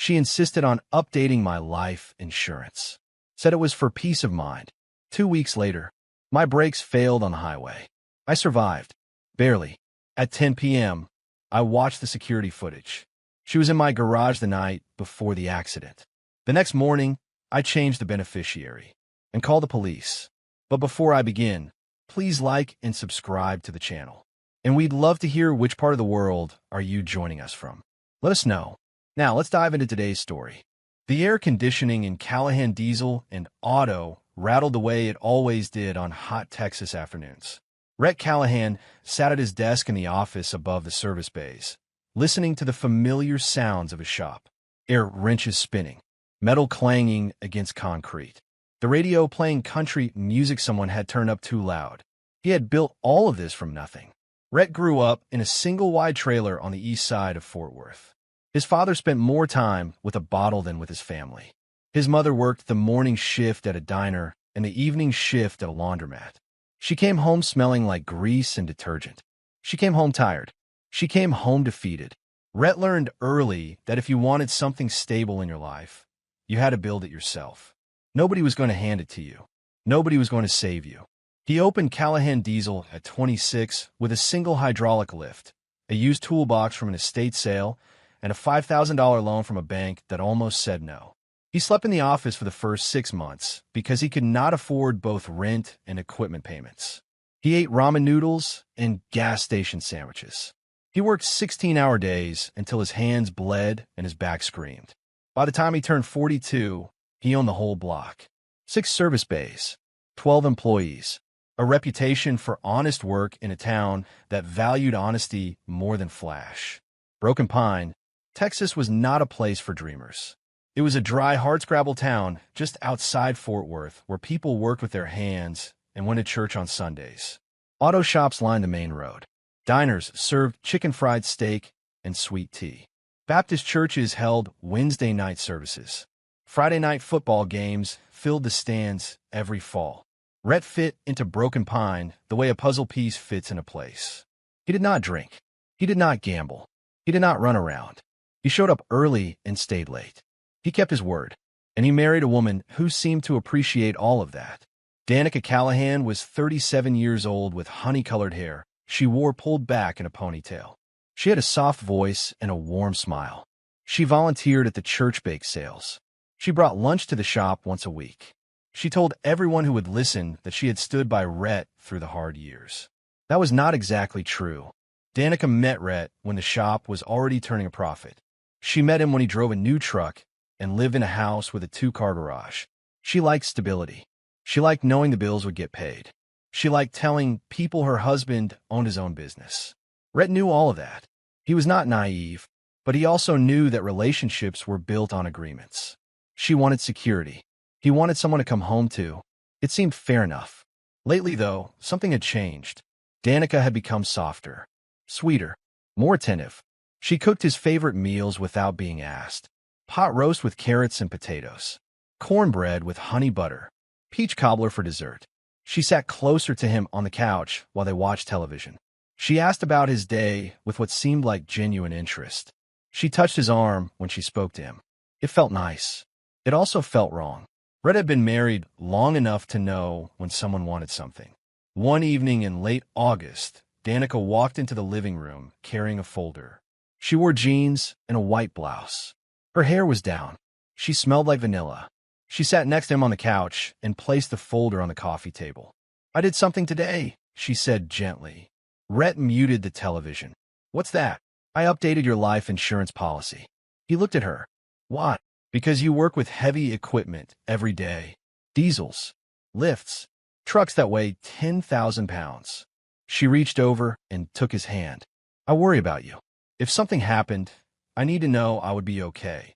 She insisted on updating my life insurance. Said it was for peace of mind. 2 weeks later, my brakes failed on the highway. I survived. Barely. At 10 p.m., I watched the security footage. She was in my garage the night before the accident. The next morning, I changed the beneficiary and called the police. But before I begin, please like and subscribe to the channel. And we'd love to hear which part of the world are you joining us from. Let us know. Now, let's dive into today's story. The air conditioning in Callahan Diesel and Auto rattled the way it always did on hot Texas afternoons. Rhett Callahan sat at his desk in the office above the service bays, listening to the familiar sounds of his shop. Air wrenches spinning, metal clanging against concrete. The radio playing country music someone had turned up too loud. He had built all of this from nothing. Rhett grew up in a single-wide trailer on the east side of Fort Worth. His father spent more time with a bottle than with his family. His mother worked the morning shift at a diner and the evening shift at a laundromat. She came home smelling like grease and detergent. She came home tired. She came home defeated. Rhett learned early that if you wanted something stable in your life, you had to build it yourself. Nobody was going to hand it to you. Nobody was going to save you. He opened Callahan Diesel at 26 with a single hydraulic lift, a used toolbox from an estate sale, and a $5,000 loan from a bank that almost said no. He slept in the office for the first 6 months because he could not afford both rent and equipment payments. He ate ramen noodles and gas station sandwiches. He worked 16-hour days until his hands bled and his back screamed. By the time he turned 42, he owned the whole block. 6 service bays, 12 employees, a reputation for honest work in a town that valued honesty more than flash. Broken Pine, Texas was not a place for dreamers. It was a dry, hardscrabble town just outside Fort Worth where people worked with their hands and went to church on Sundays. Auto shops lined the main road. Diners served chicken fried steak and sweet tea. Baptist churches held Wednesday night services. Friday night football games filled the stands every fall. Rhett fit into Broken Pine the way a puzzle piece fits in a place. He did not drink. He did not gamble. He did not run around. He showed up early and stayed late. He kept his word, and he married a woman who seemed to appreciate all of that. Danica Callahan was 37 years old with honey-colored hair she wore pulled back in a ponytail. She had a soft voice and a warm smile. She volunteered at the church bake sales. She brought lunch to the shop once a week. She told everyone who would listen that she had stood by Rhett through the hard years. That was not exactly true. Danica met Rhett when the shop was already turning a profit. She met him when he drove a new truck and lived in a house with a 2-car garage. She liked stability. She liked knowing the bills would get paid. She liked telling people her husband owned his own business. Rhett knew all of that. He was not naive, but he also knew that relationships were built on agreements. She wanted security. He wanted someone to come home to. It seemed fair enough. Lately, though, something had changed. Danica had become softer, sweeter, more attentive. She cooked his favorite meals without being asked. Pot roast with carrots and potatoes. Cornbread with honey butter. Peach cobbler for dessert. She sat closer to him on the couch while they watched television. She asked about his day with what seemed like genuine interest. She touched his arm when she spoke to him. It felt nice. It also felt wrong. Rhett had been married long enough to know when someone wanted something. One evening in late August, Danica walked into the living room carrying a folder. She wore jeans and a white blouse. Her hair was down. She smelled like vanilla. She sat next to him on the couch and placed the folder on the coffee table. "I did something today," she said gently. Rhett muted the television. "What's that?" "I updated your life insurance policy." He looked at her. "Why?" "Because you work with heavy equipment every day. Diesels, lifts, trucks that weigh 10,000 pounds. She reached over and took his hand. "I worry about you. If something happened, I need to know I would be okay."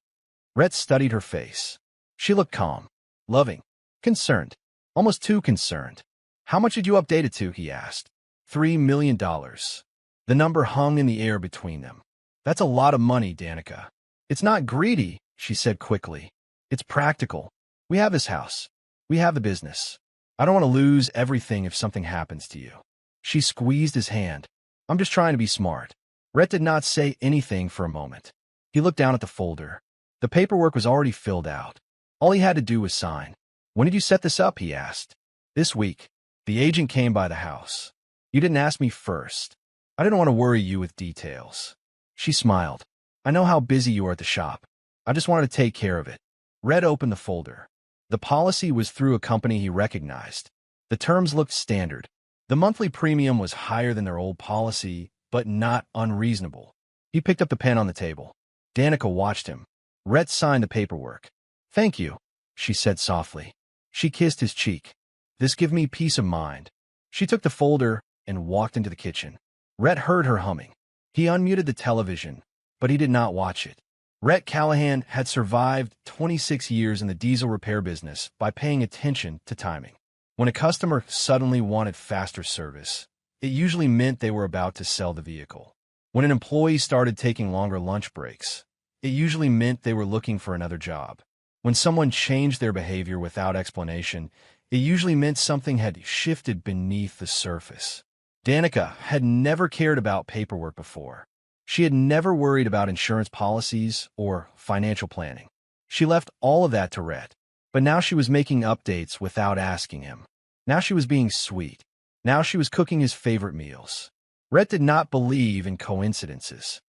Rhett studied her face. She looked calm, loving, concerned, almost too concerned. "How much did you update it to?" he asked. $3 million. The number hung in the air between them. "That's a lot of money, Danica." "It's not greedy," she said quickly. "It's practical. We have this house. We have the business. I don't want to lose everything if something happens to you." She squeezed his hand. "I'm just trying to be smart." Rhett did not say anything for a moment. He looked down at the folder. The paperwork was already filled out. All he had to do was sign. When did you set this up? He asked. This week. The agent came by the house. You didn't ask me first. I didn't want to worry you with details. She smiled. I know how busy you are at the shop. I just wanted to take care of it. Red opened the folder. The policy was through a company he recognized. The terms looked standard. The monthly premium was higher than their old policy, but not unreasonable. He picked up the pen on the table. Danica watched him. Rhett signed the paperwork. Thank you, she said softly. She kissed his cheek. This gives me peace of mind. She took the folder and walked into the kitchen. Rhett heard her humming. He unmuted the television, but he did not watch it. Rhett Callahan had survived 26 years in the diesel repair business by paying attention to timing. When a customer suddenly wanted faster service, it usually meant they were about to sell the vehicle. When an employee started taking longer lunch breaks, it usually meant they were looking for another job. When someone changed their behavior without explanation, it usually meant something had shifted beneath the surface. Danica had never cared about paperwork before. She had never worried about insurance policies or financial planning. She left all of that to Rhett. But now she was making updates without asking him. Now she was being sweet. Now she was cooking his favorite meals. Rhett did not believe in coincidences.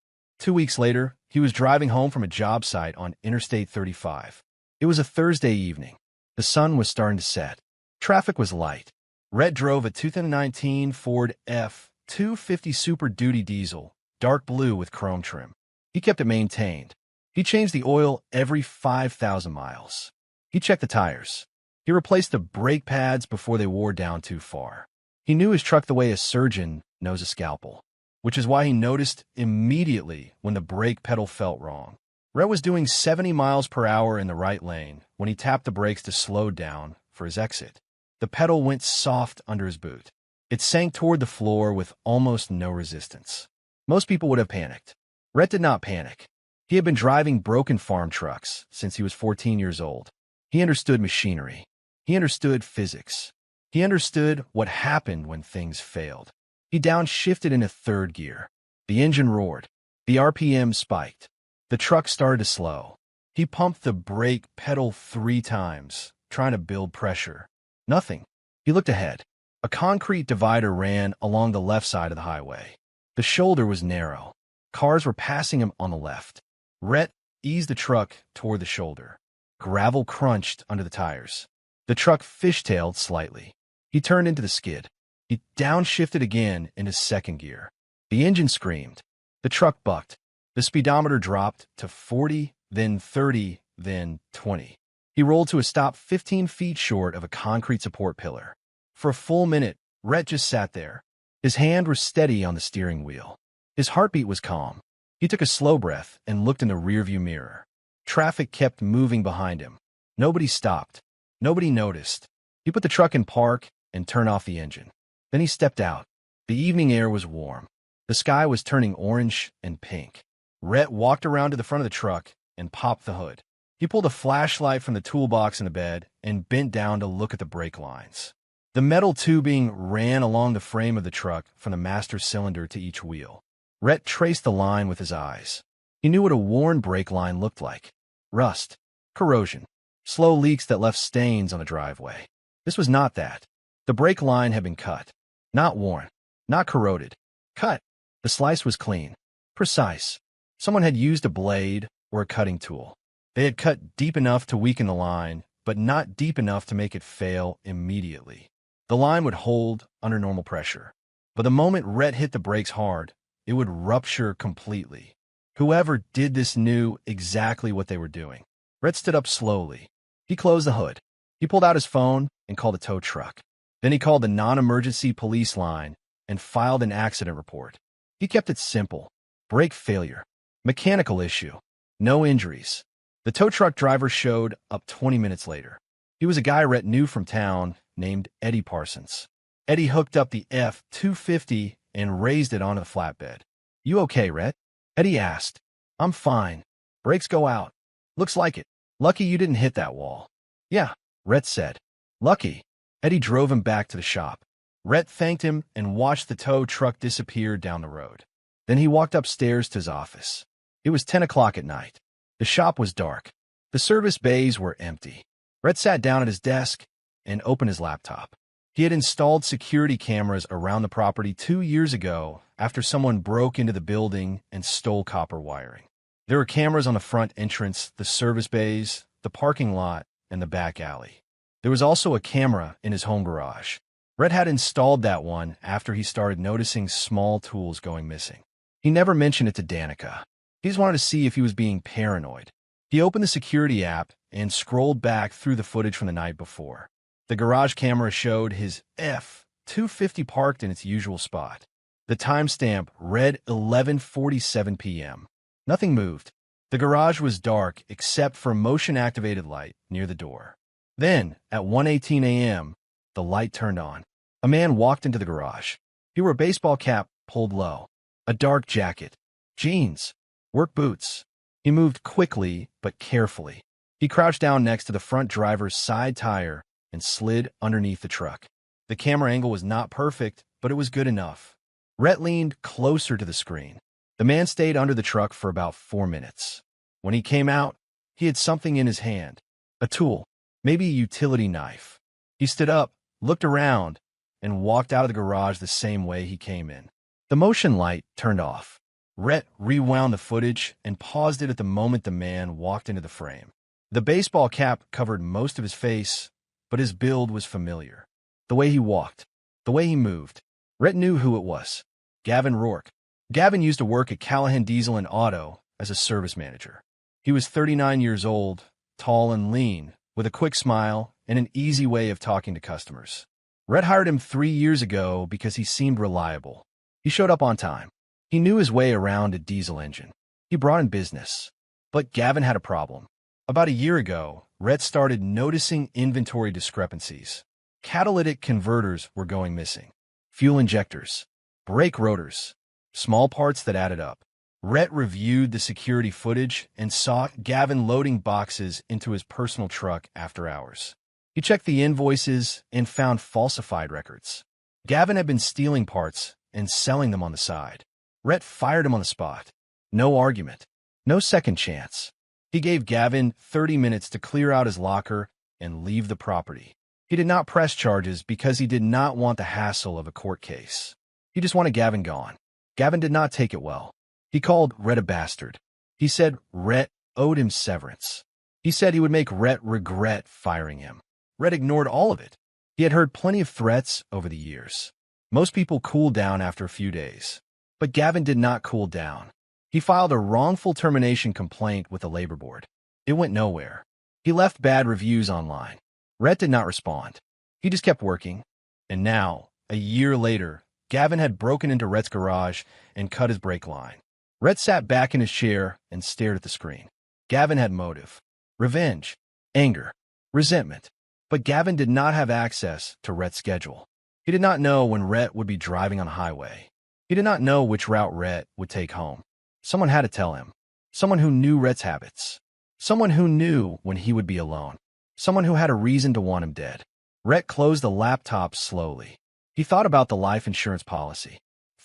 2 weeks later, he was driving home from a job site on Interstate 35. It was a Thursday evening. The sun was starting to set. Traffic was light. Rhett drove a 2019 Ford F-250 Super Duty diesel, dark blue with chrome trim. He kept it maintained. He changed the oil every 5,000 miles. He checked the tires. He replaced the brake pads before they wore down too far. He knew his truck the way a surgeon knows a scalpel, which is why he noticed immediately when the brake pedal felt wrong. Rhett was doing 70 miles per hour in the right lane when he tapped the brakes to slow down for his exit. The pedal went soft under his boot. It sank toward the floor with almost no resistance. Most people would have panicked. Rhett did not panic. He had been driving broken farm trucks since he was 14 years old. He understood machinery. He understood physics. He understood what happened when things failed. He downshifted into third gear. The engine roared. The RPM spiked. The truck started to slow. He pumped the brake pedal 3 times, trying to build pressure. Nothing. He looked ahead. A concrete divider ran along the left side of the highway. The shoulder was narrow. Cars were passing him on the left. Rhett eased the truck toward the shoulder. Gravel crunched under the tires. The truck fishtailed slightly. He turned into the skid. He downshifted again into second gear. The engine screamed. The truck bucked. The speedometer dropped to 40, then 30, then 20. He rolled to a stop 15 feet short of a concrete support pillar. For a full minute, Rhett just sat there. His hand was steady on the steering wheel. His heartbeat was calm. He took a slow breath and looked in the rearview mirror. Traffic kept moving behind him. Nobody stopped. Nobody noticed. He put the truck in park and turned off the engine. Then he stepped out. The evening air was warm. The sky was turning orange and pink. Rhett walked around to the front of the truck and popped the hood. He pulled a flashlight from the toolbox in the bed and bent down to look at the brake lines. The metal tubing ran along the frame of the truck from the master cylinder to each wheel. Rhett traced the line with his eyes. He knew what a worn brake line looked like. Rust, corrosion, slow leaks that left stains on the driveway. This was not that. The brake line had been cut. Not worn. Not corroded. Cut. The slice was clean. Precise. Someone had used a blade or a cutting tool. They had cut deep enough to weaken the line, but not deep enough to make it fail immediately. The line would hold under normal pressure. But the moment Rhett hit the brakes hard, it would rupture completely. Whoever did this knew exactly what they were doing. Rhett stood up slowly. He closed the hood. He pulled out his phone and called a tow truck. Then he called the non-emergency police line and filed an accident report. He kept it simple. Brake failure. Mechanical issue. No injuries. The tow truck driver showed up 20 minutes later. He was a guy Rhett knew from town named Eddie Parsons. Eddie hooked up the F-250 and raised it onto the flatbed. You okay, Rhett? Eddie asked. I'm fine. Brakes go out. Looks like it. Lucky you didn't hit that wall. Yeah, Rhett said. Lucky. Eddie drove him back to the shop. Rhett thanked him and watched the tow truck disappear down the road. Then he walked upstairs to his office. It was 10 o'clock at night. The shop was dark. The service bays were empty. Rhett sat down at his desk and opened his laptop. He had installed security cameras around the property 2 years ago after someone broke into the building and stole copper wiring. There were cameras on the front entrance, the service bays, the parking lot, and the back alley. There was also a camera in his home garage. Rhett had installed that one after he started noticing small tools going missing. He never mentioned it to Danica. He just wanted to see if he was being paranoid. He opened the security app and scrolled back through the footage from the night before. The garage camera showed his F-250 parked in its usual spot. The timestamp read 11:47 p.m. Nothing moved. The garage was dark except for a motion-activated light near the door. Then, at 1:18 a.m., the light turned on. A man walked into the garage. He wore a baseball cap pulled low, a dark jacket, jeans, work boots. He moved quickly but carefully. He crouched down next to the front driver's side tire and slid underneath the truck. The camera angle was not perfect, but it was good enough. Rhett leaned closer to the screen. The man stayed under the truck for about 4 minutes. When he came out, he had something in his hand. A tool, maybe a utility knife. He stood up, looked around, and walked out of the garage the same way he came in. The motion light turned off. Rhett rewound the footage and paused it at the moment the man walked into the frame. The baseball cap covered most of his face, but his build was familiar. The way he walked, the way he moved. Rhett knew who it was. Gavin Rourke. Gavin used to work at Callahan Diesel and Auto as a service manager. He was 39 years old, tall and lean, with a quick smile and an easy way of talking to customers. Rhett hired him 3 years ago because he seemed reliable. He showed up on time. He knew his way around a diesel engine. He brought in business. But Gavin had a problem. About a year ago, Rhett started noticing inventory discrepancies. Catalytic converters were going missing. Fuel injectors. Brake rotors. Small parts that added up. Rhett reviewed the security footage and saw Gavin loading boxes into his personal truck after hours. He checked the invoices and found falsified records. Gavin had been stealing parts and selling them on the side. Rhett fired him on the spot. No argument. No second chance. He gave Gavin 30 minutes to clear out his locker and leave the property. He did not press charges because he did not want the hassle of a court case. He just wanted Gavin gone. Gavin did not take it well. He called Rhett a bastard. He said Rhett owed him severance. He said he would make Rhett regret firing him. Rhett ignored all of it. He had heard plenty of threats over the years. Most people cool down after a few days. But Gavin did not cool down. He filed a wrongful termination complaint with the labor board. It went nowhere. He left bad reviews online. Rhett did not respond. He just kept working. And now, a year later, Gavin had broken into Rhett's garage and cut his brake line. Rhett sat back in his chair and stared at the screen. Gavin had motive. Revenge. Anger. Resentment. But Gavin did not have access to Rhett's schedule. He did not know when Rhett would be driving on the highway. He did not know which route Rhett would take home. Someone had to tell him. Someone who knew Rhett's habits. Someone who knew when he would be alone. Someone who had a reason to want him dead. Rhett closed the laptop slowly. He thought about the life insurance policy.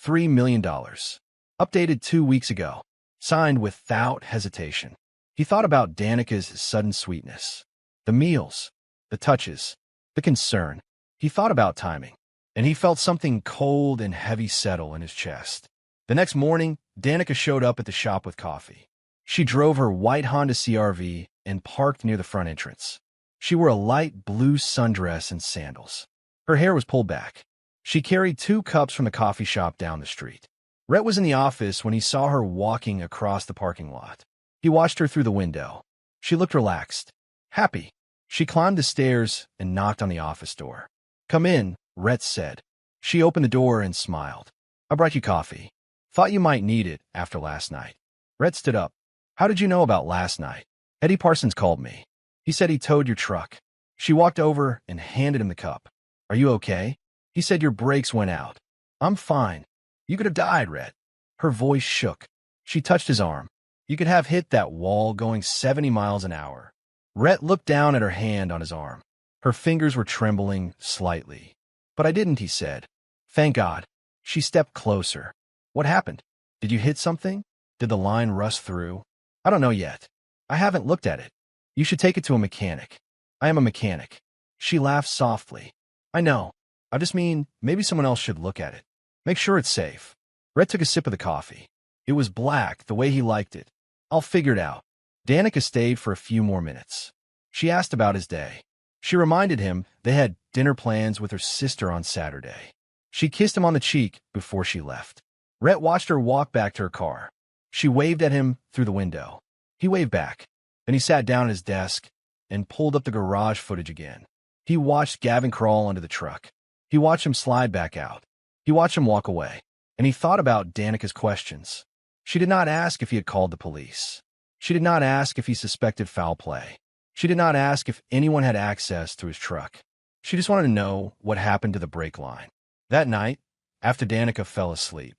$3 million. Updated 2 weeks ago. Signed without hesitation. He thought about Danica's sudden sweetness. The meals. The touches. The concern. He thought about timing. And he felt something cold and heavy settle in his chest. The next morning, Danica showed up at the shop with coffee. She drove her white Honda CR-V and parked near the front entrance. She wore a light blue sundress and sandals. Her hair was pulled back. She carried 2 cups from the coffee shop down the street. Rhett was in the office when he saw her walking across the parking lot. He watched her through the window. She looked relaxed, happy. She climbed the stairs and knocked on the office door. "Come in," Rhett said. She opened the door and smiled. "I brought you coffee. Thought you might need it after last night." Rhett stood up. "How did you know about last night?" "Eddie Parsons called me. He said he towed your truck." She walked over and handed him the cup. "Are you okay?" "He said your brakes went out." "I'm fine." "You could have died, Rhett." Her voice shook. She touched his arm. "You could have hit that wall going 70 miles an hour." Rhett looked down at her hand on his arm. Her fingers were trembling slightly. "But I didn't," he said. "Thank God." She stepped closer. "What happened? Did you hit something? Did the line rust through?" "I don't know yet." I haven't looked at it. You should take it to a mechanic. I am a mechanic. She laughed softly. I know. I just mean, maybe someone else should look at it. Make sure it's safe. Rhett took a sip of the coffee. It was black, the way he liked it. I'll figure it out. Danica stayed for a few more minutes. She asked about his day. She reminded him they had dinner plans with her sister on Saturday. She kissed him on the cheek before she left. Rhett watched her walk back to her car. She waved at him through the window. He waved back. Then he sat down at his desk and pulled up the garage footage again. He watched Gavin crawl under the truck. He watched him slide back out. He watched him walk away. And he thought about Danica's questions. She did not ask if he had called the police. She did not ask if he suspected foul play. She did not ask if anyone had access to his truck. She just wanted to know what happened to the brake line. That night, after Danica fell asleep,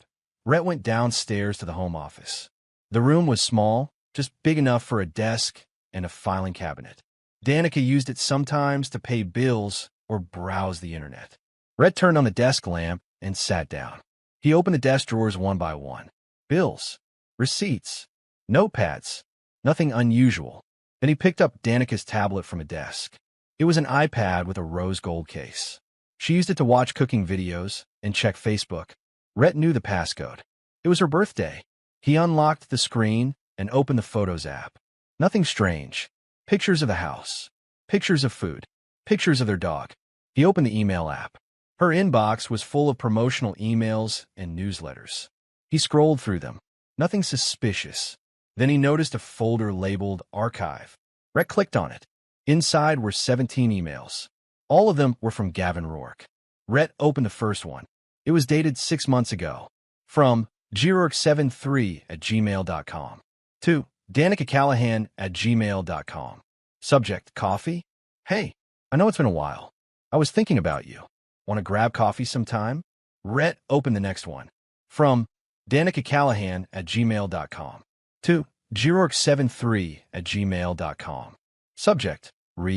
Rhett went downstairs to the home office. The room was small, just big enough for a desk and a filing cabinet. Danica used it sometimes to pay bills or browse the internet. Rhett turned on the desk lamp and sat down. He opened the desk drawers one by one. Bills, receipts, notepads, nothing unusual. Then he picked up Danica's tablet from a desk. It was an iPad with a rose gold case. She used it to watch cooking videos and check Facebook. Rhett knew the passcode. It was her birthday. He unlocked the screen and opened the Photos app. Nothing strange. Pictures of the house. Pictures of food. Pictures of their dog. He opened the email app. Her inbox was full of promotional emails and newsletters. He scrolled through them. Nothing suspicious. Then he noticed a folder labeled Archive. Rhett clicked on it. Inside were 17 emails. All of them were from Gavin Rourke. Rhett opened the first one. It was dated 6 months ago. From grourke73@gmail.com to danicacallahan@gmail.com. Subject, coffee? Hey, I know it's been a while. I was thinking about you. Want to grab coffee sometime? Rhett opened the next one. From danicacallahan@gmail.com to grourke73@gmail.com. Subject,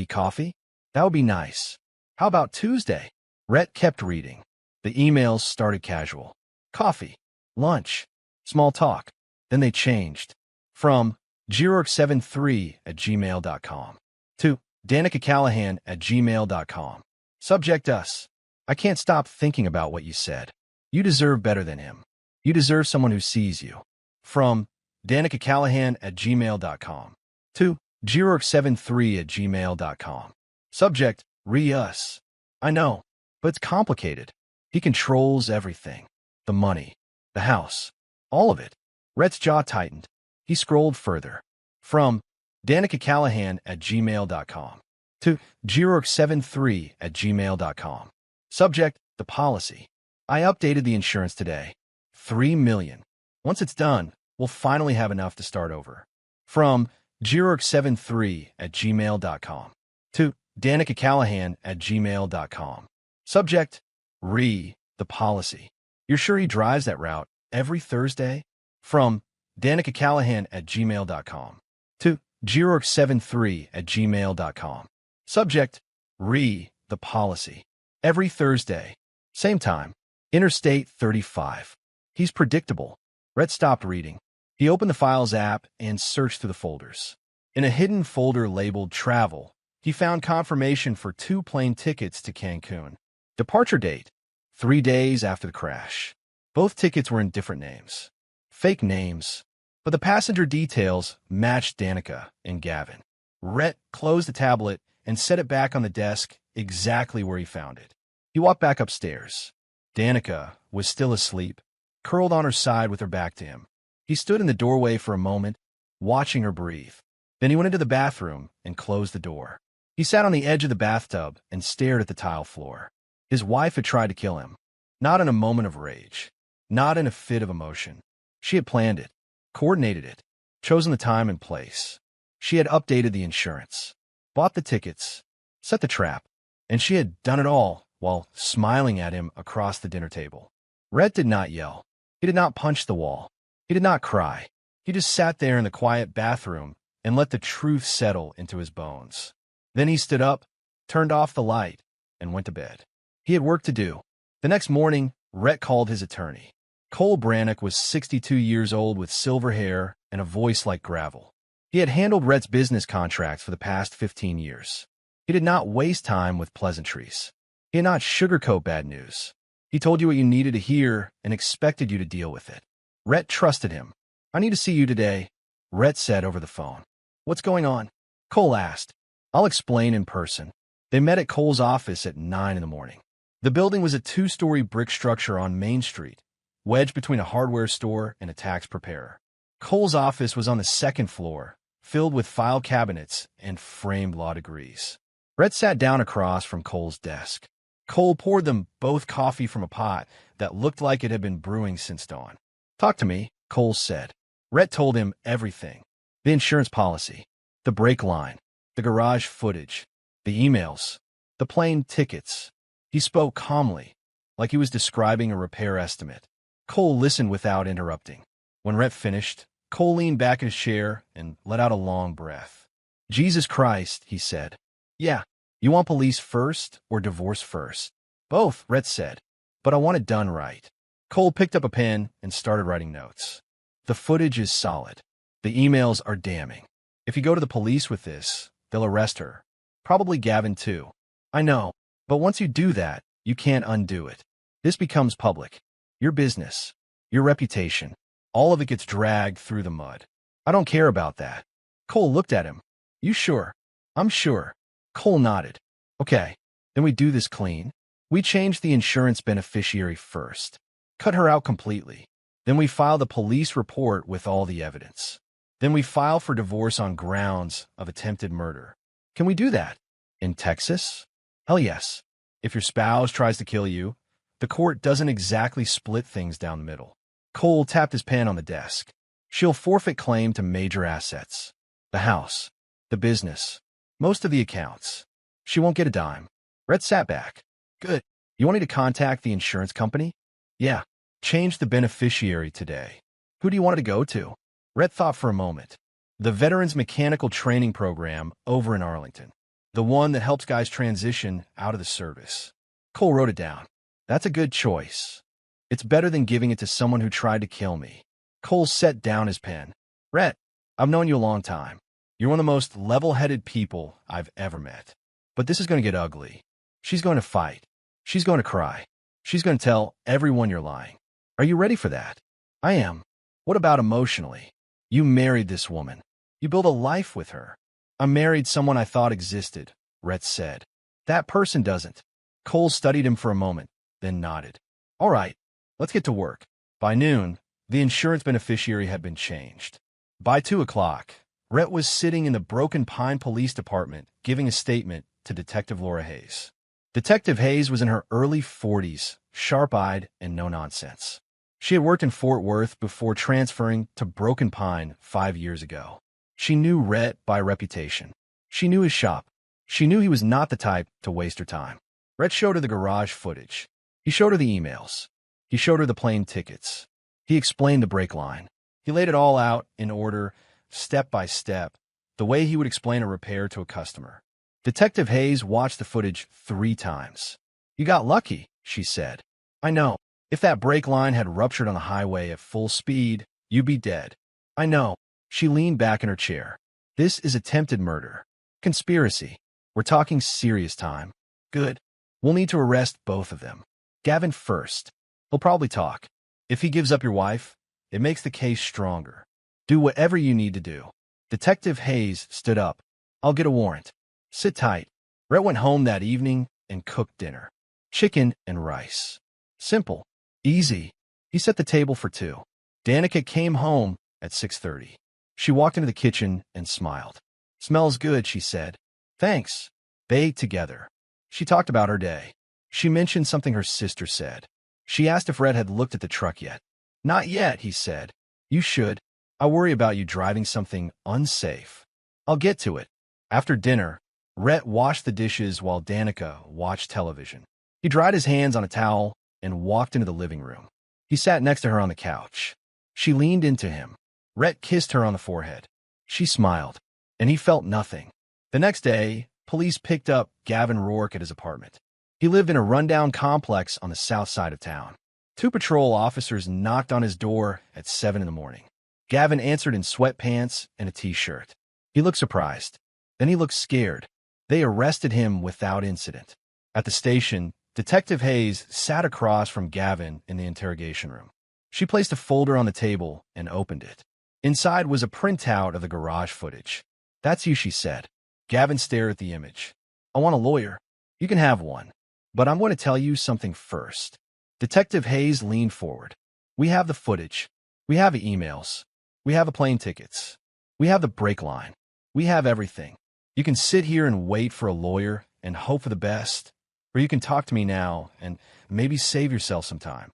coffee? That would be nice. How about Tuesday? Rhett kept reading. The emails started casual. Coffee, lunch, small talk. Then they changed. From grourke73@gmail.com to danicacallahan@gmail.com. Subject, us. I can't stop thinking about what you said. You deserve better than him. You deserve someone who sees you. From danicacallahan@gmail.com to grourke73@gmail.com. Subject, us. I know, but it's complicated. He controls everything. The money, the house, all of it. Rhett's jaw tightened. He scrolled further. From danicacallahan@gmail.com to grourke73@gmail.com. Subject, the policy. I updated the insurance today. $3 million. Once it's done, we'll finally have enough to start over. From grourke73@gmail.com to danicacallahan@gmail.com. Subject, the policy. You're sure he drives that route every Thursday? From danicacallahan@gmail.com to grourke73@gmail.com. Subject, the policy. Every Thursday. Same time. Interstate 35. He's predictable. Rhett stopped reading. He opened the Files app and searched through the folders. In a hidden folder labeled Travel, he found confirmation for 2 plane tickets to Cancun. Departure date, 3 days after the crash. Both tickets were in different names. Fake names. But the passenger details matched Danica and Gavin. Rhett closed the tablet and set it back on the desk exactly where he found it. He walked back upstairs. Danica was still asleep, curled on her side with her back to him. He stood in the doorway for a moment, watching her breathe. Then he went into the bathroom and closed the door. He sat on the edge of the bathtub and stared at the tile floor. His wife had tried to kill him. Not in a moment of rage. Not in a fit of emotion. She had planned it, coordinated it, chosen the time and place. She had updated the insurance, bought the tickets, set the trap, and she had done it all while smiling at him across the dinner table. Rhett did not yell. He did not punch the wall. He did not cry. He just sat there in the quiet bathroom and let the truth settle into his bones. Then he stood up, turned off the light, and went to bed. He had work to do. The next morning, Rhett called his attorney. Cole Brannock was 62 years old with silver hair and a voice like gravel. He had handled Rhett's business contracts for the past 15 years. He did not waste time with pleasantries. He had not sugarcoat bad news. He told you what you needed to hear and expected you to deal with it. Rhett trusted him. "I need to see you today," Rhett said over the phone. "What's going on?" Cole asked. "I'll explain in person." They met at Cole's office at 9 in the morning. The building was a 2-story brick structure on Main Street, wedged between a hardware store and a tax preparer. Cole's office was on the 2nd floor, filled with file cabinets and framed law degrees. Rhett sat down across from Cole's desk. Cole poured them both coffee from a pot that looked like it had been brewing since dawn. "Talk to me," Cole said. Rhett told him everything. The insurance policy, the brake line, the garage footage, the emails, the plane tickets. He spoke calmly, like he was describing a repair estimate. Cole listened without interrupting. When Rhett finished, Cole leaned back in his chair and let out a long breath. "Jesus Christ," he said. "Yeah, you want police first or divorce first?" "Both," Rhett said, "but I want it done right." Cole picked up a pen and started writing notes. "The footage is solid. The emails are damning. If you go to the police with this, they'll arrest her. Probably Gavin too. I know, but once you do that, you can't undo it. This becomes public. Your business, your reputation, all of it gets dragged through the mud. I don't care about that." Cole looked at him. "You sure?" "I'm sure." Cole nodded. "Okay, then we do this clean. We change the insurance beneficiary first. Cut her out completely. Then we file the police report with all the evidence. Then we file for divorce on grounds of attempted murder. Can we do that? In Texas? Hell yes. If your spouse tries to kill you, the court doesn't exactly split things down the middle." Cole tapped his pen on the desk. "She'll forfeit claim to major assets. The house, the business, most of the accounts. She won't get a dime." Rhett sat back. "Good. You want me to contact the insurance company?" "Yeah. Change the beneficiary today." "Who do you want it to go to?" Rhett thought for a moment. "The Veterans Mechanical Training Program over in Arlington. The one that helps guys transition out of the service." Cole wrote it down. "That's a good choice. It's better than giving it to someone who tried to kill me." Cole set down his pen. "Rhett, I've known you a long time. You're one of the most level-headed people I've ever met. But this is going to get ugly. She's going to fight. She's going to cry. She's going to tell everyone you're lying. Are you ready for that?" "I am." "What about emotionally? You married this woman. You built a life with her." "I married someone I thought existed," Rhett said. "That person doesn't." Cole studied him for a moment, then nodded. "All right, let's get to work." By noon, the insurance beneficiary had been changed. By 2 o'clock, Rhett was sitting in the Broken Pine Police Department giving a statement to Detective Laura Hayes. Detective Hayes was in her early 40s, sharp-eyed and no-nonsense. She had worked in Fort Worth before transferring to Broken Pine 5 years ago. She knew Rhett by reputation. She knew his shop. She knew he was not the type to waste her time. Rhett showed her the garage footage. He showed her the emails. He showed her the plane tickets. He explained the brake line. He laid it all out in order, step by step, the way he would explain a repair to a customer. Detective Hayes watched the footage 3 times. "You got lucky," she said. "I know. If that brake line had ruptured on the highway at full speed, you'd be dead." "I know." She leaned back in her chair. "This is attempted murder. Conspiracy. We're talking serious time." "Good. We'll need to arrest both of them. Gavin first. He'll probably talk. If he gives up your wife, it makes the case stronger. Do whatever you need to do." Detective Hayes stood up. "I'll get a warrant. Sit tight." Rhett went home that evening and cooked dinner. Chicken and rice. Simple. Easy. He set the table for 2. Danica came home at 6:30. She walked into the kitchen and smiled. "Smells good," she said. "Thanks." They ate together. She talked about her day. She mentioned something her sister said. She asked if Rhett had looked at the truck yet. "Not yet," he said. "You should. I worry about you driving something unsafe." "I'll get to it." After dinner, Rhett washed the dishes while Danica watched television. He dried his hands on a towel and walked into the living room. He sat next to her on the couch. She leaned into him. Rhett kissed her on the forehead. She smiled, and he felt nothing. The next day, police picked up Gavin Rourke at his apartment. He lived in a rundown complex on the south side of town. 2 patrol officers knocked on his door at 7 in the morning. Gavin answered in sweatpants and a t-shirt. He looked surprised. Then he looked scared. They arrested him without incident. At the station, Detective Hayes sat across from Gavin in the interrogation room. She placed a folder on the table and opened it. Inside was a printout of the garage footage. "That's you," she said. Gavin stared at the image. "I want a lawyer." "You can have one. But I'm going to tell you something first." Detective Hayes leaned forward. "We have the footage. We have the emails. We have the plane tickets. We have the brake line. We have everything. You can sit here and wait for a lawyer and hope for the best, or you can talk to me now and maybe save yourself some time."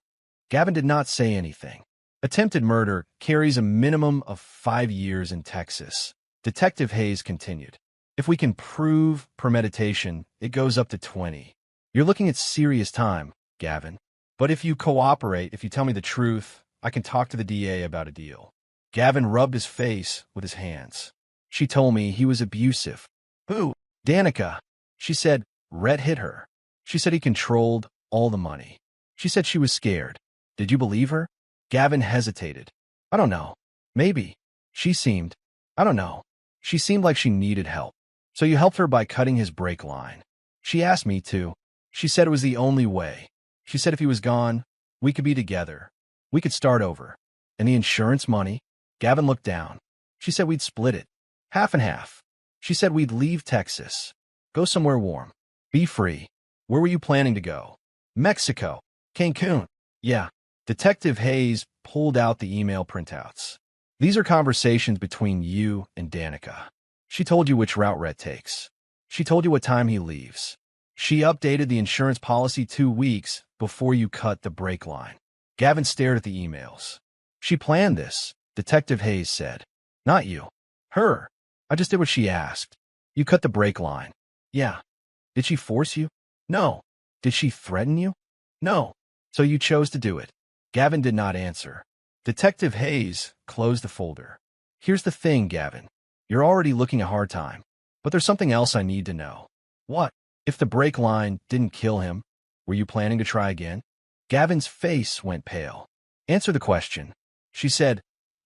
Gavin did not say anything. Attempted murder carries a minimum of 5 years in Texas. Detective Hayes continued. "If we can prove premeditation, it goes up to 20. You're looking at serious time, Gavin. But if you cooperate, if you tell me the truth, I can talk to the DA about a deal." Gavin rubbed his face with his hands. "She told me he was abusive." "Who?" "Danica." She said Rhett hit her. She said he controlled all the money. She said she was scared. Did you believe her?" Gavin hesitated. "I don't know. Maybe. I don't know. She seemed like she needed help. So you helped her by cutting his brake line." "She asked me to. She said it was the only way. She said if he was gone, we could be together. We could start over." "And the insurance money?" Gavin looked down. "She said we'd split it. Half and half. She said we'd leave Texas. Go somewhere warm. Be free." "Where were you planning to go?" "Mexico. Cancun." "Yeah." Detective Hayes pulled out the email printouts. "These are conversations between you and Danica. She told you which route Rhett takes. She told you what time he leaves. She updated the insurance policy 2 weeks before you cut the brake line." Gavin stared at the emails. "She planned this," Detective Hayes said. "Not you. Her. I just did what she asked." "You cut the brake line." "Yeah." "Did she force you?" "No." "Did she threaten you?" "No." "So you chose to do it." Gavin did not answer. Detective Hayes closed the folder. "Here's the thing, Gavin. You're already looking a hard time. But there's something else I need to know." "What?" "If the brake line didn't kill him, were you planning to try again?" Gavin's face went pale. "Answer the question." She said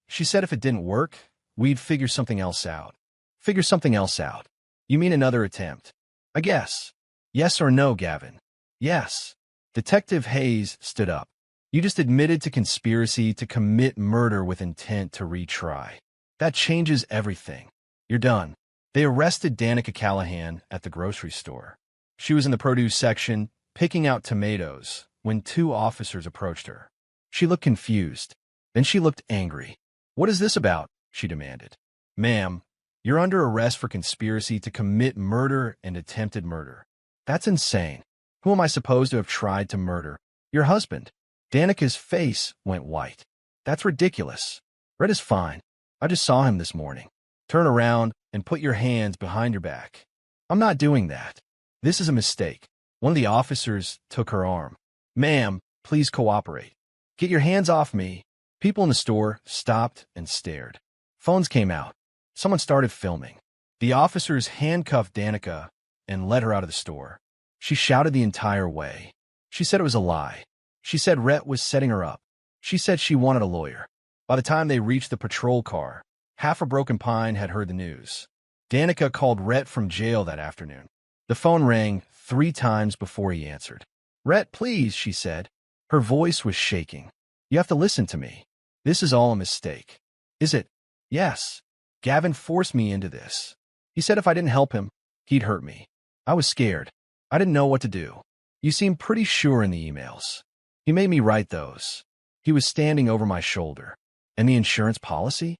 if it didn't work, we'd figure something else out." "Figure something else out? You mean another attempt?" "I guess." "Yes or no, Gavin?" "Yes." Detective Hayes stood up. "You just admitted to conspiracy to commit murder with intent to retry. That changes everything. You're done." They arrested Danica Callahan at the grocery store. She was in the produce section, picking out tomatoes, when 2 officers approached her. She looked confused. Then she looked angry. "What is this about?" she demanded. "Ma'am, you're under arrest for conspiracy to commit murder and attempted murder." "That's insane. Who am I supposed to have tried to murder?" "Your husband." Danica's face went white. "That's ridiculous. Rhett is fine. I just saw him this morning." "Turn around and put your hands behind your back." "I'm not doing that. This is a mistake." One of the officers took her arm. "Ma'am, please cooperate." "Get your hands off me." People in the store stopped and stared. Phones came out. Someone started filming. The officers handcuffed Danica and led her out of the store. She shouted the entire way. She said it was a lie. She said Rhett was setting her up. She said she wanted a lawyer. By the time they reached the patrol car, half of Broken Pine had heard the news. Danica called Rhett from jail that afternoon. The phone rang 3 times before he answered. "Rhett, please," she said. Her voice was shaking. "You have to listen to me. This is all a mistake." "Is it?" "Yes. Gavin forced me into this. He said if I didn't help him, he'd hurt me. I was scared. I didn't know what to do. You seemed pretty sure in the emails. He made me write those. He was standing over my shoulder. And the insurance policy?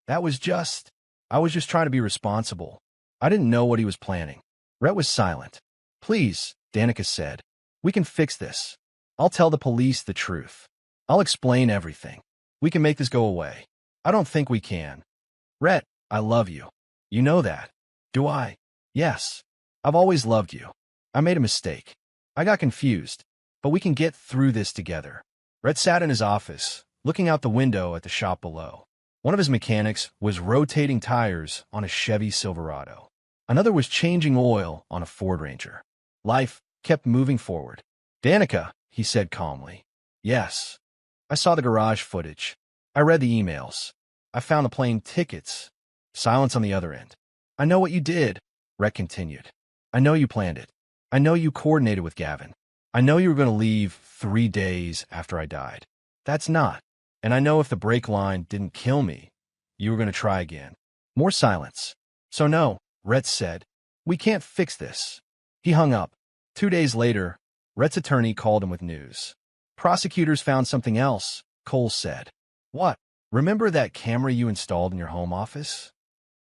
I was just trying to be responsible. I didn't know what he was planning." Rhett was silent. "Please," Danica said. "We can fix this. I'll tell the police the truth. I'll explain everything. We can make this go away." "I don't think we can." "Rhett, I love you. You know that." "Do I?" "Yes. I've always loved you. I made a mistake. I got confused. But we can get through this together." Rhett sat in his office, looking out the window at the shop below. One of his mechanics was rotating tires on a Chevy Silverado. Another was changing oil on a Ford Ranger. Life kept moving forward. "Danica," he said calmly. "Yes. I saw the garage footage. I read the emails. I found the plane tickets." Silence on the other end. I know what you did, Rhett continued. I know you planned it. I know you coordinated with Gavin. I know you were going to leave 3 days after I died. That's not. And I know if the brake line didn't kill me, you were going to try again. More silence. So no, Rhett said. We can't fix this. He hung up. 2 days later, Rhett's attorney called him with news. Prosecutors found something else, Cole said. What? Remember that camera you installed in your home office?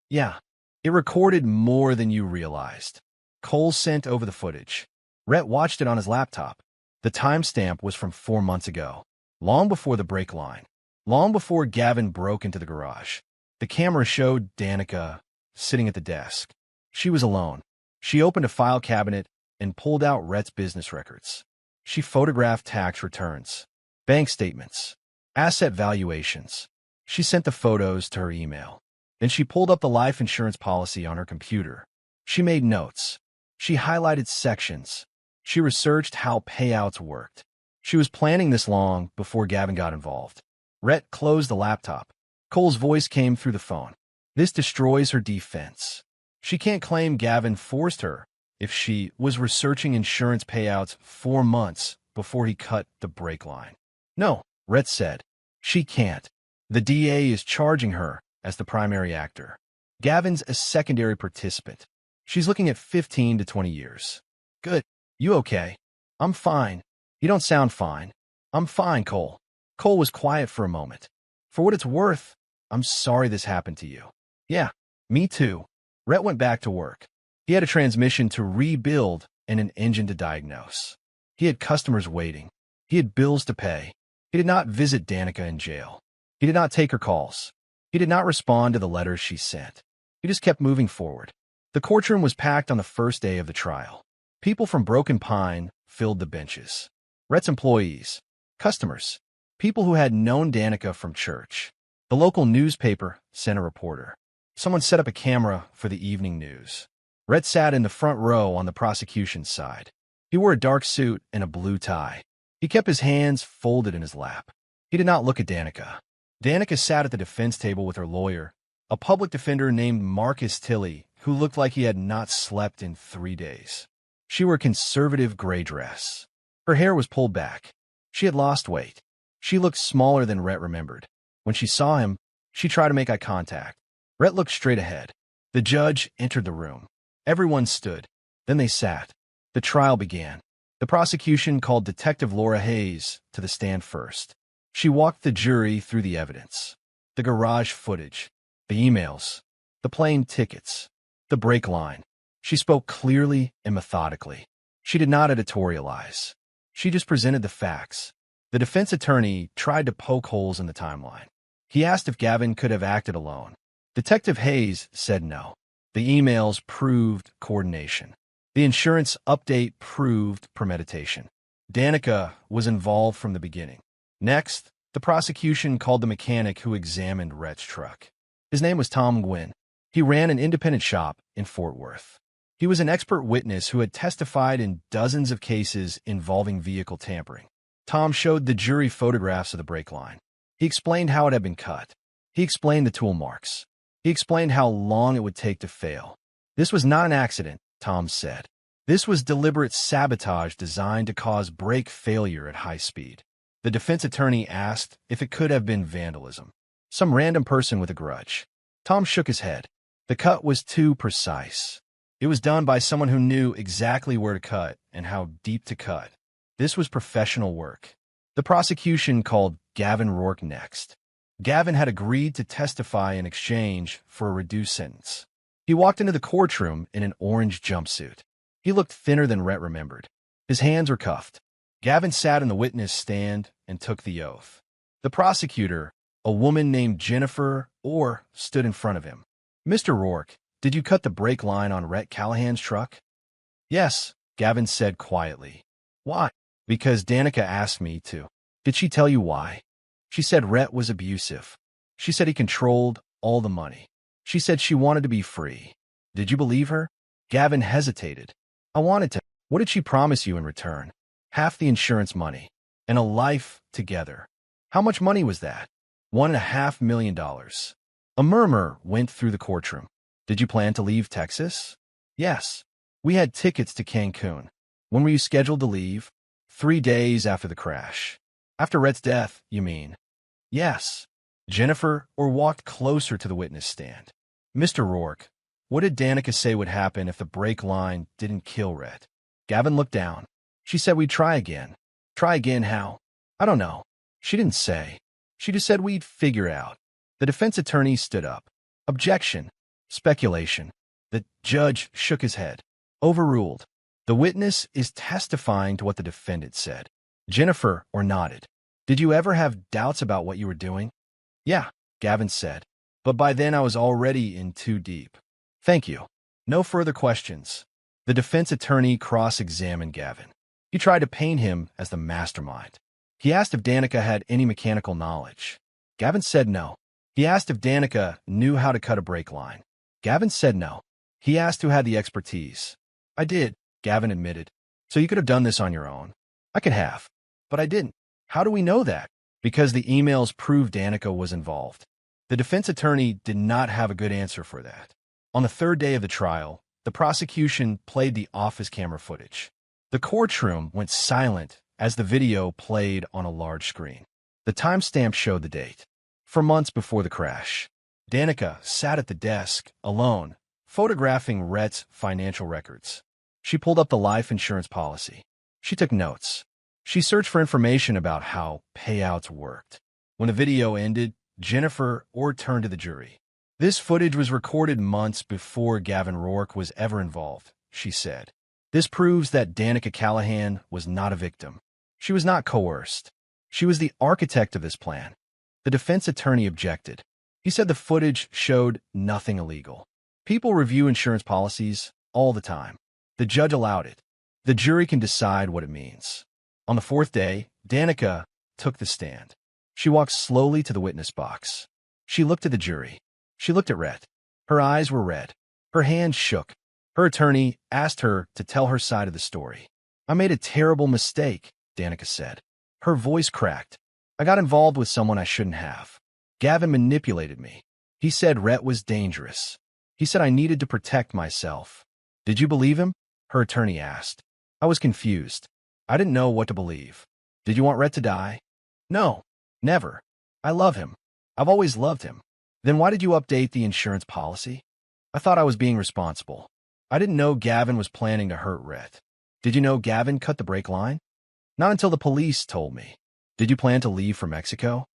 Yeah. It recorded more than you realized. Cole sent over the footage. Rhett watched it on his laptop. The timestamp was from 4 months ago, long before the brake line, long before Gavin broke into the garage. The camera showed Danica sitting at the desk. She was alone. She opened a file cabinet and pulled out Rhett's business records. She photographed tax returns, bank statements, asset valuations. She sent the photos to her email. Then she pulled up the life insurance policy on her computer. She made notes. She highlighted sections. She researched how payouts worked. She was planning this long before Gavin got involved. Rhett closed the laptop. Cole's voice came through the phone. This destroys her defense. She can't claim Gavin forced her if she was researching insurance payouts 4 months before he cut the brake line. No, Rhett said. She can't. The DA is charging her as the primary actor. Gavin's a secondary participant. She's looking at 15 to 20 years. Good. You okay? I'm fine. You don't sound fine. I'm fine, Cole. Cole was quiet for a moment. For what it's worth, I'm sorry this happened to you. Yeah, me too. Rhett went back to work. He had a transmission to rebuild and an engine to diagnose. He had customers waiting. He had bills to pay. He did not visit Danica in jail. He did not take her calls. He did not respond to the letters she sent. He just kept moving forward. The courtroom was packed on the first day of the trial. People from Broken Pine filled the benches. Rhett's employees, customers, people who had known Danica from church. The local newspaper sent a reporter. Someone set up a camera for the evening news. Rhett sat in the front row on the prosecution's side. He wore a dark suit and a blue tie. He kept his hands folded in his lap. He did not look at Danica. Danica sat at the defense table with her lawyer, a public defender named Marcus Tilley, who looked like he had not slept in 3 days. She wore a conservative gray dress. Her hair was pulled back. She had lost weight. She looked smaller than Rhett remembered. When she saw him, she tried to make eye contact. Rhett looked straight ahead. The judge entered the room. Everyone stood. Then they sat. The trial began. The prosecution called Detective Laura Hayes to the stand first. She walked the jury through the evidence, the garage footage, the emails, the plane tickets, the brake line. She spoke clearly and methodically. She did not editorialize. She just presented the facts. The defense attorney tried to poke holes in the timeline. He asked if Gavin could have acted alone. Detective Hayes said no. The emails proved coordination. The insurance update proved premeditation. Danica was involved from the beginning. Next, the prosecution called the mechanic who examined Rhett's truck. His name was Tom Gwynn. He ran an independent shop in Fort Worth. He was an expert witness who had testified in dozens of cases involving vehicle tampering. Tom showed the jury photographs of the brake line. He explained how it had been cut. He explained the tool marks. He explained how long it would take to fail. This was not an accident, Tom said. This was deliberate sabotage designed to cause brake failure at high speed. The defense attorney asked if it could have been vandalism, some random person with a grudge. Tom shook his head. The cut was too precise. It was done by someone who knew exactly where to cut and how deep to cut. This was professional work. The prosecution called Gavin Rourke next. Gavin had agreed to testify in exchange for a reduced sentence. He walked into the courtroom in an orange jumpsuit. He looked thinner than Rhett remembered. His hands were cuffed. Gavin sat in the witness stand and took the oath. The prosecutor, a woman named Jennifer Orr, stood in front of him. Mr. Rourke, did you cut the brake line on Rhett Callahan's truck? Yes, Gavin said quietly. Why? Because Danica asked me to. Did she tell you why? She said Rhett was abusive. She said he controlled all the money. She said she wanted to be free. Did you believe her? Gavin hesitated. I wanted to. What did she promise you in return? Half the insurance money, and a life together. How much money was that? $1.5 million. A murmur went through the courtroom. Did you plan to leave Texas? Yes. We had tickets to Cancun. When were you scheduled to leave? 3 days after the crash. After Rhett's death, you mean? Yes. Jennifer or walked closer to the witness stand. Mr. Rourke, what did Danica say would happen if the brake line didn't kill Rhett? Gavin looked down. She said we'd try again. Try again how? I don't know. She didn't say. She just said we'd figure it out. The defense attorney stood up. Objection. Speculation. The judge shook his head. Overruled. The witness is testifying to what the defendant said. Jennifer or nodded. Did you ever have doubts about what you were doing? Yeah, Gavin said. But by then I was already in too deep. Thank you. No further questions. The defense attorney cross-examined Gavin. He tried to paint him as the mastermind. He asked if Danica had any mechanical knowledge. Gavin said no. He asked if Danica knew how to cut a brake line. Gavin said no. He asked who had the expertise. I did, Gavin admitted. So you could have done this on your own. I could have. But I didn't. How do we know that? Because the emails proved Danica was involved. The defense attorney did not have a good answer for that. On the third day of the trial, the prosecution played the office camera footage. The courtroom went silent as the video played on a large screen. The timestamp showed the date. For months before the crash, Danica sat at the desk, alone, photographing Rhett's financial records. She pulled up the life insurance policy. She took notes. She searched for information about how payouts worked. When the video ended, Jennifer Orr turned to the jury. This footage was recorded months before Gavin Rourke was ever involved, she said. This proves that Danica Callahan was not a victim. She was not coerced. She was the architect of this plan. The defense attorney objected. He said the footage showed nothing illegal. People review insurance policies all the time. The judge allowed it. The jury can decide what it means. On the fourth day, Danica took the stand. She walked slowly to the witness box. She looked at the jury. She looked at Rhett. Her eyes were red. Her hands shook. Her attorney asked her to tell her side of the story. I made a terrible mistake, Danica said. Her voice cracked. I got involved with someone I shouldn't have. Gavin manipulated me. He said Rhett was dangerous. He said I needed to protect myself. Did you believe him? Her attorney asked. I was confused. I didn't know what to believe. Did you want Rhett to die? No, never. I love him. I've always loved him. Then why did you update the insurance policy? I thought I was being responsible. I didn't know Gavin was planning to hurt Rhett. Did you know Gavin cut the brake line? Not until the police told me. Did you plan to leave for Mexico?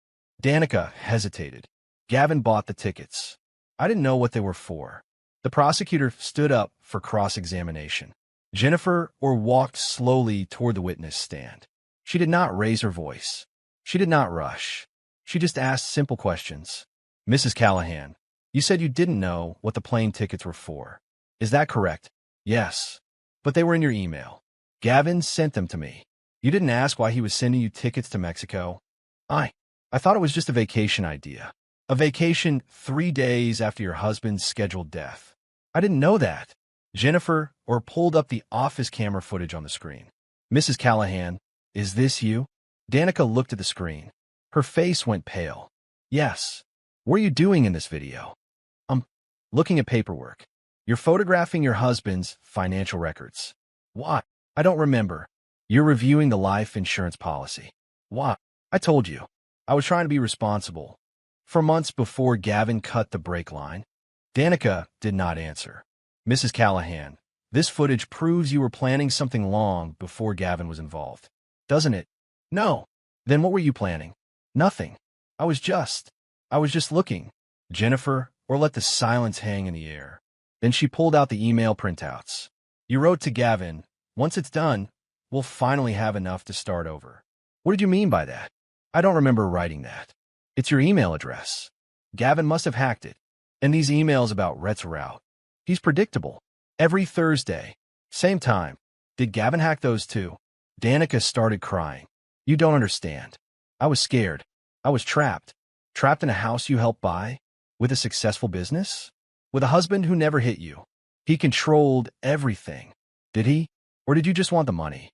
Danica hesitated. Gavin bought the tickets. I didn't know what they were for. The prosecutor stood up for cross-examination. Jennifer Orr walked slowly toward the witness stand. She did not raise her voice. She did not rush. She just asked simple questions. Mrs. Callahan, you said you didn't know what the plane tickets were for. Is that correct? Yes. But they were in your email. Gavin sent them to me. You didn't ask why he was sending you tickets to Mexico? I thought it was just a vacation idea. A vacation 3 days after your husband's scheduled death. I didn't know that. Jennifer Orr pulled up the office camera footage on the screen. Mrs. Callahan, is this you? Danica looked at the screen. Her face went pale. Yes. What are you doing in this video? Looking at paperwork. You're photographing your husband's financial records. Why? I don't remember. You're reviewing the life insurance policy. Why? I told you. I was trying to be responsible. For months before Gavin cut the brake line, Danica did not answer. Mrs. Callahan, this footage proves you were planning something long before Gavin was involved. Doesn't it? No. Then what were you planning? Nothing. I was just looking. Jennifer Orr let the silence hang in the air. Then she pulled out the email printouts. You wrote to Gavin, once it's done, we'll finally have enough to start over. What did you mean by that? I don't remember writing that. It's your email address. Gavin must have hacked it. And these emails about Rhett's route. He's predictable. Every Thursday. Same time. Did Gavin hack those too? Danica started crying. You don't understand. I was scared. I was trapped. Trapped in a house you helped buy? With a successful business? With a husband who never hit you? He controlled everything. Did he? Or did you just want the money?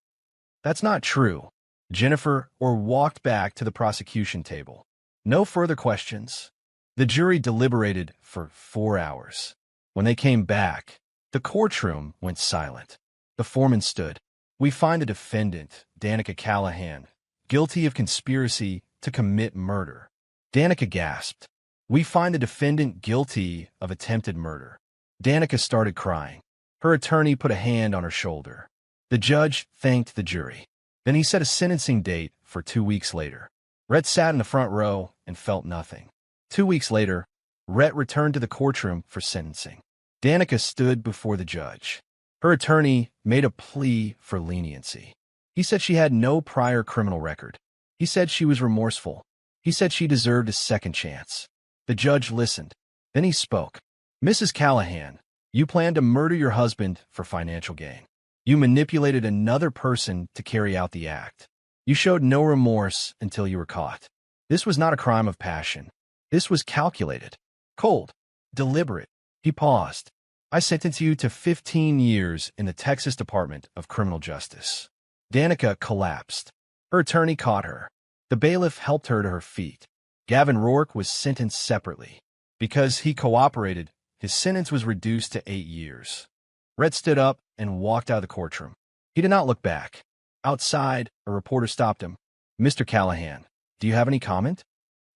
That's not true. Jennifer Orr walked back to the prosecution table. No further questions. The jury deliberated for 4 hours. When they came back, the courtroom went silent. The foreman stood. "We find the defendant, Danica Callahan, guilty of conspiracy to commit murder." Danica gasped. "We find the defendant guilty of attempted murder." Danica started crying. Her attorney put a hand on her shoulder. The judge thanked the jury. Then he set a sentencing date for 2 weeks later. Rhett sat in the front row and felt nothing. 2 weeks later, Rhett returned to the courtroom for sentencing. Danica stood before the judge. Her attorney made a plea for leniency. He said she had no prior criminal record. He said she was remorseful. He said she deserved a second chance. The judge listened. Then he spoke. "Mrs. Callahan, you planned to murder your husband for financial gain. You manipulated another person to carry out the act. You showed no remorse until you were caught. This was not a crime of passion. This was calculated, cold, deliberate." He paused. "I sentence you to 15 years in the Texas Department of Criminal Justice." Danica collapsed. Her attorney caught her. The bailiff helped her to her feet. Gavin Rourke was sentenced separately. Because he cooperated, his sentence was reduced to 8 years. Rhett stood up and walked out of the courtroom. He did not look back. Outside, a reporter stopped him. "Mr. Callahan, do you have any comment?"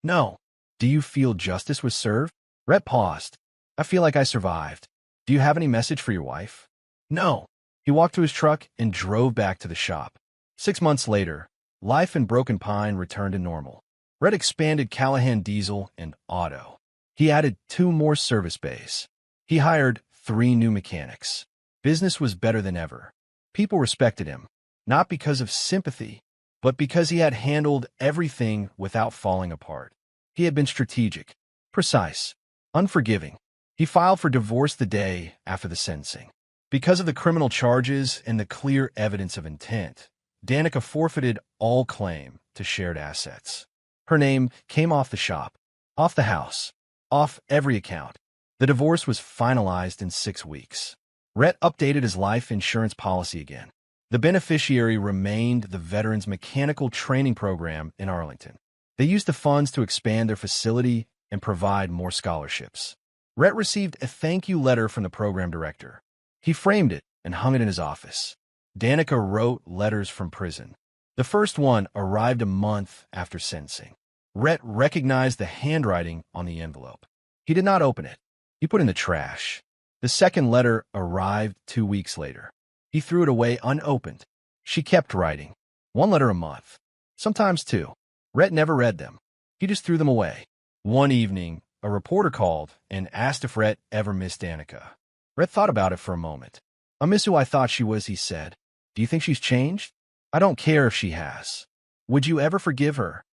"No." "Do you feel justice was served?" Rhett paused. "I feel like I survived." "Do you have any message for your wife?" "No." He walked to his truck and drove back to the shop. 6 months later, life in Broken Pine returned to normal. Rhett expanded Callahan Diesel and Auto. He added 2 more service bays. He hired 3 new mechanics. Business was better than ever. People respected him, not because of sympathy, but because he had handled everything without falling apart. He had been strategic, precise, unforgiving. He filed for divorce the day after the sentencing. Because of the criminal charges and the clear evidence of intent, Danica forfeited all claim to shared assets. Her name came off the shop, off the house, off every account. The divorce was finalized in 6 weeks. Rhett updated his life insurance policy again. The beneficiary remained the Veterans Mechanical Training Program in Arlington. They used the funds to expand their facility and provide more scholarships. Rhett received a thank you letter from the program director. He framed it and hung it in his office. Danica wrote letters from prison. The first one arrived a month after sentencing. Rhett recognized the handwriting on the envelope. He did not open it. He put it in the trash. The second letter arrived 2 weeks later. He threw it away unopened. She kept writing. 1 letter a month. Sometimes 2. Rhett never read them. He just threw them away. One evening, a reporter called and asked if Rhett ever missed Danica. Rhett thought about it for a moment. "I miss who I thought she was," he said. "Do you think she's changed?" "I don't care if she has." "Would you ever forgive her?"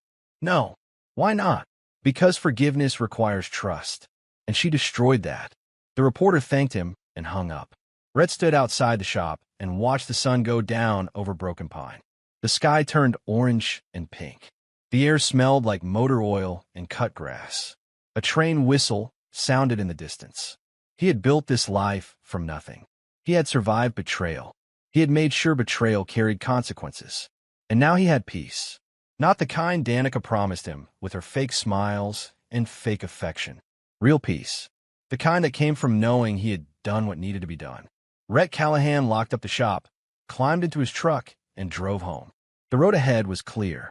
"No." "Why not?" "Because forgiveness requires trust. And she destroyed that." The reporter thanked him and hung up. Rhett stood outside the shop and watched the sun go down over Broken Pine. The sky turned orange and pink. The air smelled like motor oil and cut grass. A train whistle sounded in the distance. He had built this life from nothing. He had survived betrayal. He had made sure betrayal carried consequences. And now he had peace. Not the kind Danica promised him, with her fake smiles and fake affection. Real peace. The kind that came from knowing he had done what needed to be done. Rhett Callahan locked up the shop, climbed into his truck, and drove home. The road ahead was clear.